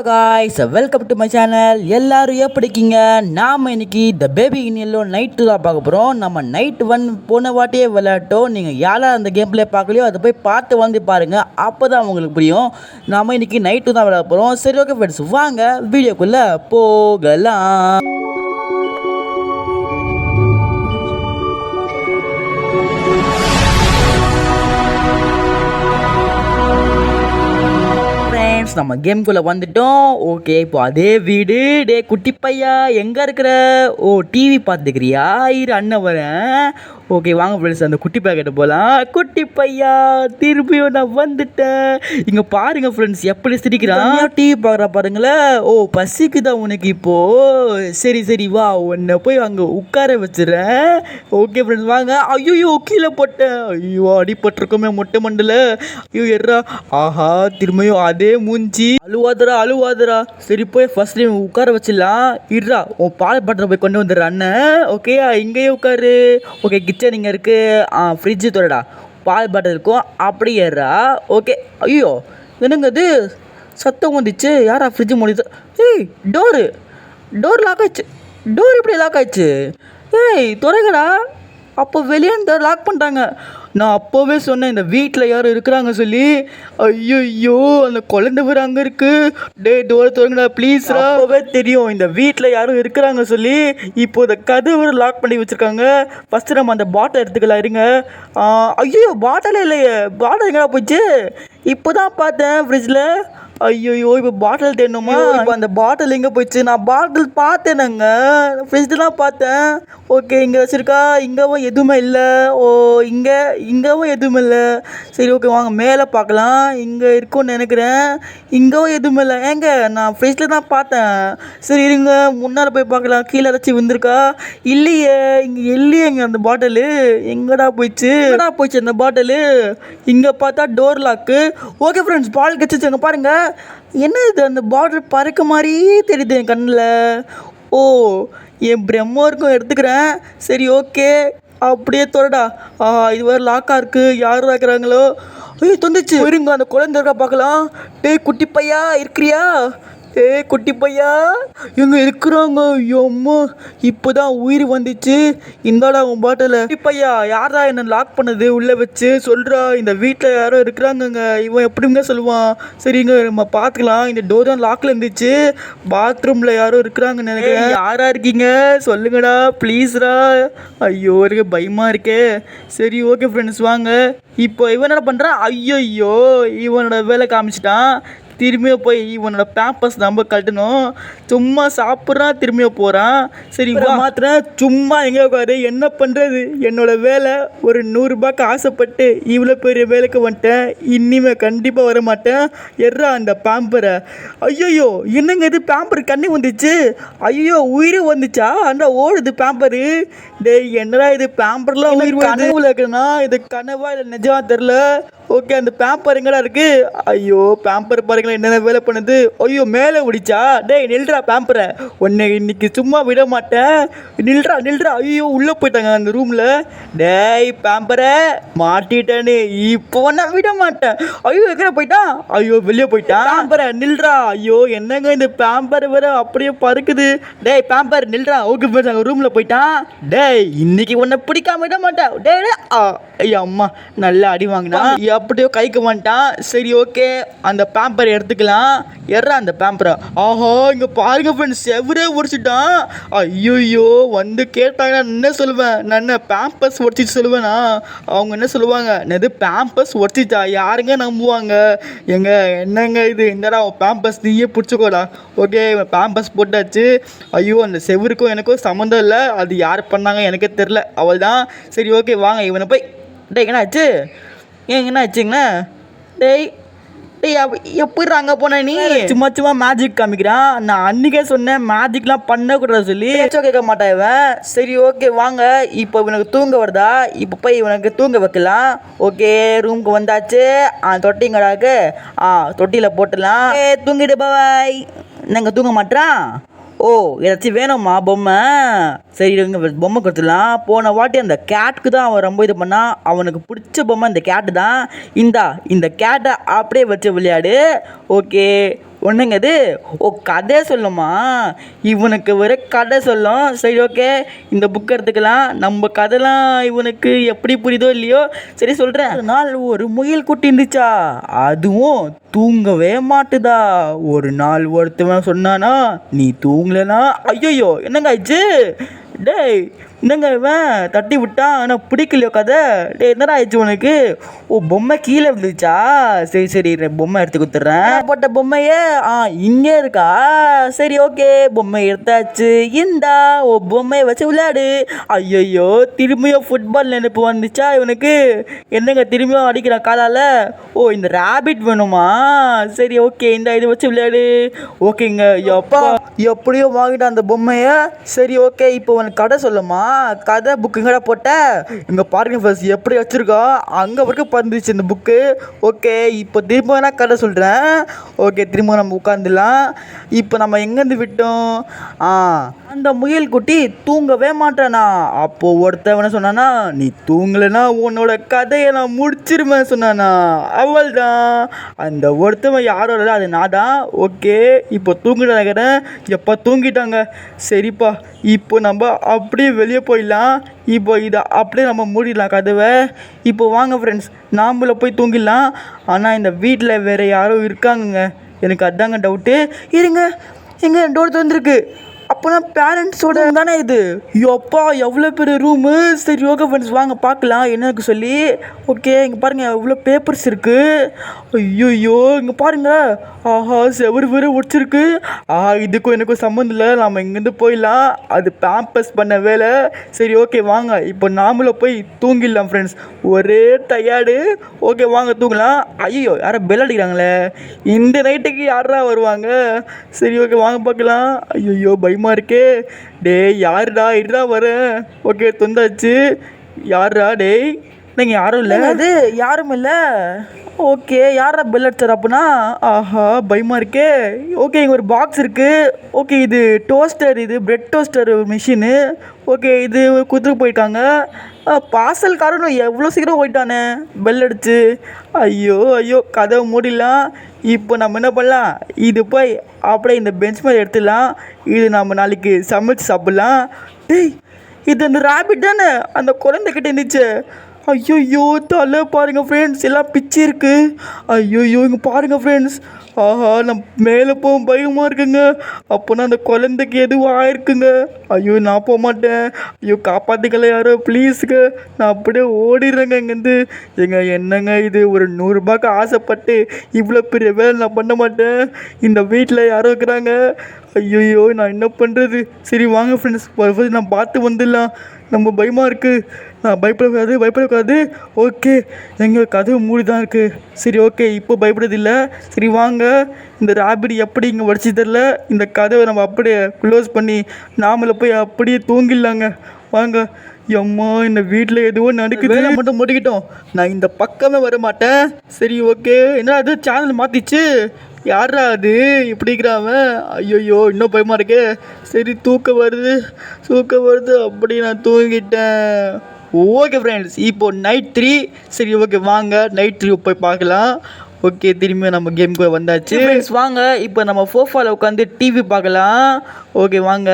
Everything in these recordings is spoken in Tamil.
Guys welcome to my channel. எல்லாரும் எப்படி இருக்கீங்க? நாம் இன்னைக்கு the baby in yellow night தான் பார்க்க போகிறோம். நம்ம நைட் போன வாட்டியே விளையாட்டோம். நீங்கள் யாராவது அந்த கேம் பிளே பார்க்கலையோ அதை போய் பார்த்து வந்து பாருங்கள், அப்போ தான் உங்களுக்கு புரியும். நாம் இன்னைக்கு நைட்டு தான் விளையாட போகிறோம். சரி, ஓகே ஃப்ரெண்ட்ஸ், வாங்க வீடியோக்குள்ளே போகலாம். நம்ம கேம்குள்ளே வந்துட்டோம். ஓகே, இப்போ அதே வீடு. டே குட்டி பையா, எங்கே இருக்கிற? ஓ, டிவி பார்த்துக்கிறியா? இரு, அண்ணன் வரேன். ஓகே, வாங்க ஃப்ரெண்ட்ஸ், அந்த குட்டி பேக்கெட்டை போகலாம். குட்டி பையா, திரும்பியும் நான் வந்துட்டேன். இங்கே பாருங்க ஃப்ரெண்ட்ஸ், எப்படி சிரிக்கிறான். டிவி பார்க்குறா பாருங்களேன். ஓ, பசிக்குதா உனக்கு இப்போ? சரி சரி, வா, உன்னை போய் அங்கே உட்கார வச்சுறேன். ஓகே ஃப்ரெண்ட்ஸ், வாங்க. ஐயோ, கீழே போட்டேன். ஐயோ, அடிபட்டிருக்கோமே மொட்டை மண்டல. ஐயோ, எர்ரா. ஆஹா, திரும்பியும் அதே மூஞ்சி. அழுவாதரா. சரி, போய் ஃபர்ஸ்ட் டைம் உட்கார வச்சிடலாம். இருடா, உன் பால் பாத்திர போய் கொண்டு வந்துடுற அண்ணன். ஓகேயா, இங்கேயே உட்காரு. ஓகே, கிச்சன் இங்கே இருக்கு. ஃப்ரிட்ஜு தோடா, பால் பாட்டில் இருக்கும். அப்படி ஏறா. ஓகே. ஐயோ, என்னங்க இது சத்தம் வந்துச்சு? யாரா ஃப்ரிட்ஜு மூடிது? ஏய், டோர் லாக் ஆயிடுச்சு. டோர் இப்படி லாக் ஆயிடுச்சு? ஏய், துறைகடா. அப்போ வெளியே இந்த லாக் பண்ணிட்டாங்க. நான் அப்போவே சொன்னேன் இந்த வீட்டில் யாரும் இருக்கிறாங்க சொல்லி. ஐயோ, அந்த குழந்தை வேறு அங்கே இருக்கு. டே, டோர் திறங்கடா ப்ளீஸ்ரா. அப்போவே தெரியும் இந்த வீட்டில் யாரும் இருக்கிறாங்க சொல்லி. இப்போ இந்த கதவு லாக் பண்ணி வச்சுருக்காங்க. ஃபஸ்ட்டு நம்ம அந்த பாட்டில் எடுத்துக்கலாம். இருங்க. ஐயோ, பாட்டிலே இல்லையே. பாட்டில் எங்கடா போச்சு? இப்போ தான் பார்த்தேன் ஃப்ரிட்ஜில். ஐயோ, இப்போ பாட்டில் தேடணுமா? இப்போ அந்த பாட்டில் எங்கே போயிடுச்சு? நான் பாட்டில் பார்த்தேனங்க, ஃப்ரிட்ஜ்லாம் பார்த்தேன். ஓகே, இங்கே வச்சுருக்கா. இங்கேவும் எதுவுமே இல்லை. ஓ, இங்கேவும் எதுவுமே இல்லை. சரி, ஓகே, வாங்க மேலே பார்க்கலாம். இங்கே இருக்கும்னு நினைக்கிறேன். இங்கேவும் எதுவுமே இல்லை. ஏங்க, நான் ஃப்ரிட்ஜில் தான் பார்த்தேன். சரி, இருங்க, முன்னால் போய் பார்க்கலாம். கீழே ஏதாச்சும் வந்திருக்கா? இல்லையே, இல்லையேங்க அந்த பாட்டிலு. எங்கடா போயிடுச்சு அந்த பாட்டிலு? இங்கே பார்த்தா டோர் லாக்கு. ஓகே ஃப்ரெண்ட்ஸ், பால் கிடச்சிச்சுங்க பாருங்க. என்ன இது? அந்த பாட்டில் பறக்க மாதிரியே தெரியுது என் கண்ணில். ஓ, என் பிரம்மோருக்கும் எடுத்துக்கிறேன். சரி, ஓகே, அப்படியே தொடடா. இது வேறு லாக்காக இருக்குது. யார் இருக்கிறாங்களோ? ஐயோ, தொந்துச்சு. இருங்க, அந்த குழந்தை இருக்கா பார்க்கலாம். டேய் குட்டி பையா, இருக்கிறியா? குட்டி பையா, எங்க இருக்கிறாங்க? அம்மா, இப்போதான் உயிர் வந்துச்சு. இந்தாடா உன் பாட்டில். குட்டி பையா, யாரா என்ன லாக் பண்ணது உள்ளே வச்சு? சொல்கிறா. இந்த வீட்டில் யாரோ இருக்கிறாங்கங்க. இவன் எப்படிங்க சொல்லுவான்? சரிங்க, நம்ம பார்த்துக்கலாம். இந்த டோர் தான் லாக்கில் இருந்துச்சு. பாத்ரூமில் யாரோ இருக்கிறாங்கன்னு நினைக்கிறேன். யாரா இருக்கீங்க சொல்லுங்கடா ப்ளீஸ்ரா. ஐயோ, எனக்கு பயமாக இருக்கே. சரி, ஓகே ஃப்ரெண்ட்ஸ், வாங்க. இப்போ இவன் என்ன பண்ணுறான்? ஐயோ, இவனோட வேலை காமிச்சிட்டான். திரும்பியும் போய் இவனோட பேம்பஸ் நம்ம கட்டணும். சும்மா சாப்பிட்றான், திரும்பியும் போகிறான். சரி, மாத்திரம் சும்மா எங்கே உட்காரு. என்ன பண்ணுறது? என்னோட வேலை. ஒரு 100 ரூபாய்க்கு ஆசைப்பட்டு இவ்வளோ பெரிய வேலைக்கு வந்துட்டேன். இனிமே கண்டிப்பாக வர மாட்டேன். எர்ரா அந்த பேம்பரை. ஐயோ, என்னங்க இது? பேம்பர் கண்ணி வந்துச்சு. ஐயோ, உயிர் வந்துச்சா? அந்த ஓடுது பேம்பரு. டேய், என்னடா இது? பேம்பர்லாம் உயிர் கனவுல இருக்குன்னா இது கனவா இல்லை நிஜமா தெரில. ஓகே, அந்த பேம்பர் எங்கடா இருக்கு? ஐயோ, பேம்பர் பாருங்களேன் என்னென்ன வேலை பண்ணுது. ஐயோ, மேலே முடிச்சா? டேய், நில்றா பேம்பரை. உன்னை இன்னைக்கு சும்மா விட மாட்டேன். நில்றா. ஐயோ, உள்ளே போயிட்டாங்க அந்த ரூமில். டேய் பேம்பரை, மாட்டிட்டேன்னு. இப்போ நான் விட மாட்டேன். ஐயோ, எங்கே போயிட்டான்? ஐயோ, வெளியே போயிட்டான். பேம்பரை நில்றா. ஐயோ, என்னங்க இந்த பேம்பர் வேற அப்படியே பறக்குது. டேய் பேம்பர் நில்றா. ஓகே ஃப்ரெண்ட்ஸ், அங்கே ரூமில் போயிட்டான். டேய், இன்னைக்கு உன்னை பிடிக்காம விட மாட்டேன். டேய், ஐயா அம்மா, நல்லா அடி வாங்கினா. அப்படியோ கைக்கு வந்துட்டான். சரி, ஓகே, அந்த பேம்பரை எடுத்துக்கலாம். எர்றா அந்த பேம்பரை. ஆஹா, இங்கே பாருங்க ஃப்ரெண்ட்ஸ், செவரே உடைச்சிட்டான். ஐயோ, வந்து கேட்டாங்க நான் என்ன சொல்லுவேன்? நான் என்ன பேம்பஸ் உடச்சிட்டு சொல்லுவேனா? அவங்க என்ன சொல்லுவாங்க? என்னது பேம்பஸ் உடச்சிட்டா? யாருங்க நம்புவாங்க? என்னங்க இது? இந்தடா பேம்பஸ் நீயே பிடிச்சிக்கோடா. ஓகே, பேம்பஸ் போட்டாச்சு. ஐயோ, அந்த செவருக்கும் எனக்கும் சம்மந்தம் இல்லை. அது யார் பண்ணாங்க எனக்கே தெரில. அவள் தான். சரி, ஓகே, வாங்க இவனை போய். டேய், என்ன ஆச்சு? என்ன ஆச்சுங்கண்ணா? டேய், எப்படி அங்கே போன நீ? சும்மா மேஜிக் காமிக்கிறான். நான் அன்றைக்கே சொன்னேன் மேஜிக்லாம் பண்ணக்கூடாது சொல்லி. கேட்க மாட்டேன் இவன். சரி, ஓகே, வாங்க. இப்போ இவனுக்கு தூங்க வருதா? இப்போ போய் இவனுக்கு தூங்க வைக்கலாம். ஓகே, ரூமுக்கு வந்தாச்சு. தொட்டிங்கடாக்கு. தொட்டியில் போட்டுடலாம். தூங்கிட்டு பாய். நாங்கள் தூங்க மாட்டேறான். ஓ, ஏதாச்சும் வேணுமா பொம்மை? சரி, பொம்மை கொடுத்துடலாம். போன வாட்டி அந்த கேட்டுக்கு தான் அவன் ரொம்ப இது பண்ணான். அவனுக்கு பிடிச்ச பொம்மை இந்த கேட்டு தான். இந்த கேட்டை அப்படியே வச்சு விளையாடு. ஓகே, ஒன்றுங்க இது கதை சொல்லுமா? இவனுக்கு ஒரு கதை சொல்லும். சரி ஓகே, இந்த புக் எடுத்துக்கலாம். நம்ம கதைலாம் இவனுக்கு எப்படி புரியுதோ இல்லையோ, சரி சொல்கிறேன். ஒரு நாள் ஒரு முயல் குட்டி இருந்துச்சா, அதுவும் தூங்கவே மாட்டுதா. ஒரு நாள் ஒருத்தவன் சொன்னானா, நீ தூங்கலனா ஐயோ என்னங்க ஆயிடுச்சு? டேய் என்னங்க இவன் தட்டி விட்டான், ஆனால் பிடிக்கலையோ கதை. டே என்னடா ஆயிடுச்சு உனக்கு? பொம்மை கீழே விழுந்துச்சா? சரி சரி பொம்மை எடுத்து கொடுத்துட்றேன். போட்ட பொம்மையே இங்கே இருக்கா? சரி ஓகே, பொம்மை எடுத்தாச்சு. இந்தா பொம்மையை வச்சு விளையாடு. ஐயோ திரும்பியும் ஃபுட்பால் நினைப்பு வந்துச்சா இவனுக்கு? என்னங்க திரும்பியும் அடிக்கிறான் காலால். இந்த ரேபிட் வேணுமா? சரி ஓகே, இந்த இதை வச்சு விளையாடு. ஓகேங்க எப்பா எப்படியோ வாங்கிட்டான் அந்த பொம்மையை. சரி ஓகே, இப்போ உனக்கு கடை சொல்லுமா? கதை புக்குங்கடா போட்ட. இங்கே பாருங்க ஃபர்ஸ்ட் எப்படி வச்சுருக்கோம், அங்கே வரைக்கும் பறந்துச்சு இந்த புக்கு. ஓகே, இப்போ திரும்ப நான் கதை சொல்கிறேன். ஓகே, திரும்ப நம்ம உட்காந்துலாம். இப்போ நம்ம எங்கேருந்து விட்டோம்? அந்த முயல் குட்டி தூங்கவே மாட்டானா. அப்போது ஒருத்தவனை சொன்னானா, நீ தூங்கலைன்னா உன்னோட கதையை நான் முடிச்சிருவேன் சொன்னானா. அவள் தான் அந்த ஒருத்தவன் யாரும் இல்லை, அது நான் தான். ஓகே, இப்போ தூங்கிட்டாங்கிறேன். எப்போ தூங்கிட்டாங்க? சரிப்பா, இப்போ நம்ம அப்படியே வெளியே போயிடலாம். இப்போ இதை அப்படியே நம்ம மூடிடலாம் கதவை. இப்போ வாங்க ஃப்ரெண்ட்ஸ், நாம்பள போய் தூங்கிடலாம். ஆனால் இந்த வீட்டில் வேறு யாரும் இருக்காங்கங்க, எனக்கு அதாங்க டவுட்டு. இருங்க, எங்கே டோர் திறந்துருக்கு? அப்போனா பேரண்ட்ஸோட தானே இது? எப்பா எவ்வளோ பெரிய ரூமு. சரி ஓகே ஃப்ரெண்ட்ஸ், வாங்க பார்க்கலாம் என்ன இருக்கு சொல்லி. ஓகே, இங்கே பாருங்கள் எவ்வளோ பேப்பர்ஸ் இருக்குது. ஐயோ இங்கே பாருங்கள், செவரு வேறு உடச்சிருக்கு. இதுக்கும் எனக்கும் சம்மந்தம் இல்லை, நாம் இங்கேருந்து போயிடலாம். அது பேம்பஸ் பண்ண வேலை. சரி ஓகே வாங்க, இப்போ நாமளும் போய் தூங்கிடலாம் ஃப்ரெண்ட்ஸ். ஒரே டயர்டு. ஓகே வாங்க தூங்கலாம். ஐயோ யாரோ பெல் அடிக்கிறாங்களே, இந்த நைட்டுக்கு யாரா வருவாங்க? சரி ஓகே வாங்க பார்க்கலாம். ஐயோ பயமாக இருக்கே. டேய் யாருடா இருடா வரேன். ஓகே தொந்தாச்சு. யாருடா டேய்? நீங்கள் யாரும் இல்லை? அது யாரும் இல்லை. ஓகே, யாரா பெல் அடிச்சார் அப்படின்னா? பயமாக இருக்கே. ஓகே, இங்கே ஒரு பாக்ஸ் இருக்குது. ஓகே, இது டோஸ்டர், இது பிரெட் டோஸ்டர் மிஷினு. ஓகே, இது கொடுத்துட்டு போயிட்டாங்க. பார்சல்காரனும் எவ்வளோ சீக்கிரம் போயிட்டானே பெல் அடிச்சு. ஐயோ கதவை மூடிடலாம். இப்போ நம்ம என்ன பண்ணலாம், இது போய் அப்படியே இந்த பெஞ்ச் மேலே எடுத்துடலாம். இது நம்ம நாளைக்கு சமைச்சு சாப்பிட்லாம். டேய் இது அந்த ரேபிட் தானே, அந்த குழந்தைகிட்ட இருந்துச்சு. ஐயோ தலை பாருங்கள் ஃப்ரெண்ட்ஸ், எல்லாம் பிச்சு இருக்குது. ஐயோ இங்கே பாருங்கள் ஃப்ரெண்ட்ஸ். நான் மேலே போகும் பயமாக இருக்குங்க. அப்போனா அந்த குழந்தைக்கு எதுவும் ஆயிருக்குங்க. ஐயோ நான் போக மாட்டேன். ஐயோ காப்பாற்றிக்கல யாரோ ப்ளீஸுங்க. நான் அப்படியே ஓடிடுறேங்க இங்கேருந்து. என்னங்க இது, ஒரு 100 ரூபாய்க்கு ஆசைப்பட்டு இவ்வளோ பெரிய வேலை நான் பண்ண மாட்டேன். இந்த வீட்டில் யாரோ இருக்கிறாங்க. ஐயோ நான் என்ன பண்ணுறது? சரி வாங்க ஃப்ரெண்ட்ஸ், நான் பார்த்து வந்துடலாம். நம்ம பயமாக இருக்குது. நான் பயப்படக்கூடாது. ஓகே, எங்கள் கதவு மூடி தான் இருக்குது. சரி ஓகே, இப்போ பயப்படுறதில்ல. சரி வாங்க, இந்த ரேபிட் எப்படி இங்கே உடச்சி தெரில. இந்த கதவை நம்ம அப்படியே க்ளோஸ் பண்ணி நாமளை போய் அப்படியே தூங்கிடலாங்க. வாங்க. அம்மா இந்த வீட்டில் எதுவும் நடக்குது. வேலை மட்டும் முடிக்கிட்டோம், நான் இந்த பக்கமே வர மாட்டேன். சரி ஓகே, என்ன அது சேனல் மாற்றிச்சு? யாரா அது இப்படிங்கிறாவன்? ஐயோ இன்னும் பயமாக இருக்கே. சரி தூக்கம் வருது அப்படி நான் தூங்கிட்டேன். ஓகே ஃப்ரெண்ட்ஸ், இப்போது நைட் 3. சரி ஓகே வாங்க நைட் 3 போய் பார்க்கலாம். ஓகே, திரும்பி நம்ம கேமுக்கு வந்தாச்சு ஃப்ரெண்ட்ஸ். வாங்க இப்போ நம்ம சோஃபாவில் உட்காந்து டிவி பார்க்கலாம். ஓகே வாங்க,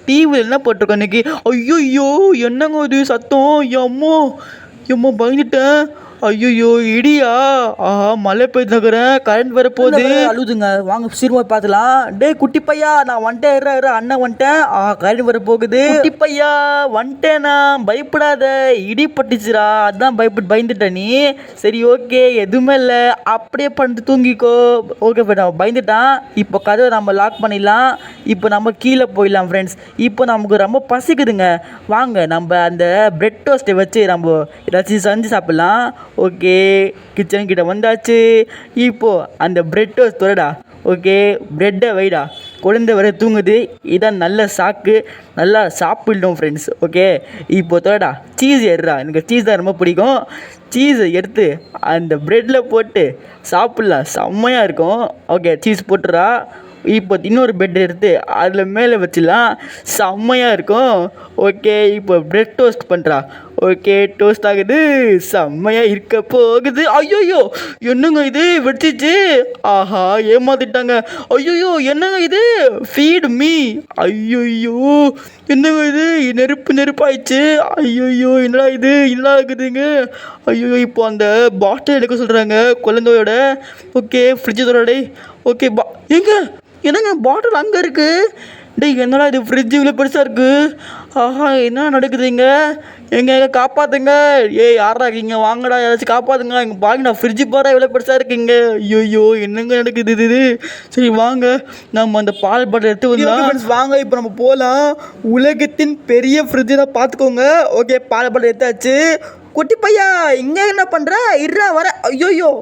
டிவியில் என்ன போட்டிருக்கோம் இன்னைக்கு? ஐயோ என்னங்க இது சத்தம்? எம்மோ பயந்துட்டேன். ஐயோ இடியா? மழை பெய்துக்கிறேன், கரண்ட் வர போகுது. அழுதுங்க, வாங்க சீக்கிரமா பார்த்துலாம். டே குட்டி பையா, நான் வந்துட்டேன், அண்ணன் வந்துட்டேன். கரண்ட் வர போகுது. குட்டி பையா வந்துட்டேனா, பயப்படாத, இடி பட்டுச்சுரா, அதான் பயந்துட்ட நீ. சரி ஓகே, எதுவுமே இல்லை, அப்படியே பண்ணிட்டு தூங்கிக்கோ. ஓகே நான் பயந்துட்டான். இப்போ கதவை நம்ம லாக் பண்ணிடலாம். இப்போ நம்ம கீழே போயிடலாம் ஃப்ரெண்ட்ஸ். இப்போ நமக்கு ரொம்ப பசிக்குதுங்க. வாங்க நம்ம அந்த பிரெட் டோஸ்ட்டை வச்சு நம்ம ஏதாச்சும் செஞ்சு சாப்பிட்லாம். ஓகே, கிச்சன் கிட்ட வந்தாச்சு. இப்போது அந்த பிரெட் டோஸ்ட் தொடடா. ஓகே, ப்ரெட்டை வைடா, குழந்தை வர தூங்குது. இதான் நல்ல சாக்கு, நல்லா சாப்பிடணும் ஃப்ரெண்ட்ஸ். ஓகே, இப்போ தொடடா, சீஸ் எடுறா, எனக்கு சீஸ் தான் ரொம்ப பிடிக்கும். சீஸை எடுத்து அந்த ப்ரெட்டில் போட்டு சாப்பிட்லாம், செம்மையாக இருக்கும். ஓகே, சீஸ் போட்டுறா. இப்போ இன்னொரு பெட் எடுத்து அதில் மேலே வச்சிடலாம், செம்மையாக இருக்கும். ஓகே, இப்போ பிரெட் டோஸ்ட் பண்ணுறா. ஓகே டோஸ்ட் ஆகுது, செம்மையாக இருக்க போகுது. ஐயோயோ என்னங்க இது வெடிச்சிச்சு, ஆஹா ஏமாத்திட்டாங்க. ஐயோயோ என்னங்க இது, ஃபீட் மீ. ஐயோயோ என்னங்க இது, நெருப்பாயிடுச்சு. ஐயோயோ என்னடா இது, என்னடா இருக்குதுங்க. ஐயோ இப்போ அந்த பாட்டில் எடுக்க சொல்கிறாங்க குழந்தையோட. Okay fridge தரோடே. ஓகே என்னங்க பாட்டில் அங்கே இருக்குது. டேய் என்னடா இது, ஃப்ரிட்ஜு இவ்வளோ பெருசாக இருக்குது. ஆஹா என்ன நடக்குதுங்க, எங்க காப்பாற்றுங்க. யாரா இருக்கீங்க, வாங்கடா யாராச்சும் காப்பாற்றுங்க. எங்கள் பாருங்கடா ஃப்ரிட்ஜு பாரு இவ்வளோ பெருசாக இருக்குங்க. ஐயோ என்னங்க நடக்குது இது. சரி வாங்க நம்ம அந்த பால் பாட்டில் எடுத்து வரலாம். வாங்க இப்போ நம்ம போகலாம். உலகத்தின் பெரிய ஃப்ரிட்ஜு தான் பார்த்துக்கோங்க. ஓகே பால் பாட்டில் எடுத்தாச்சு. குட்டி பையா இங்கே என்ன பண்ணுற, இருறா வர. ஐயோயோ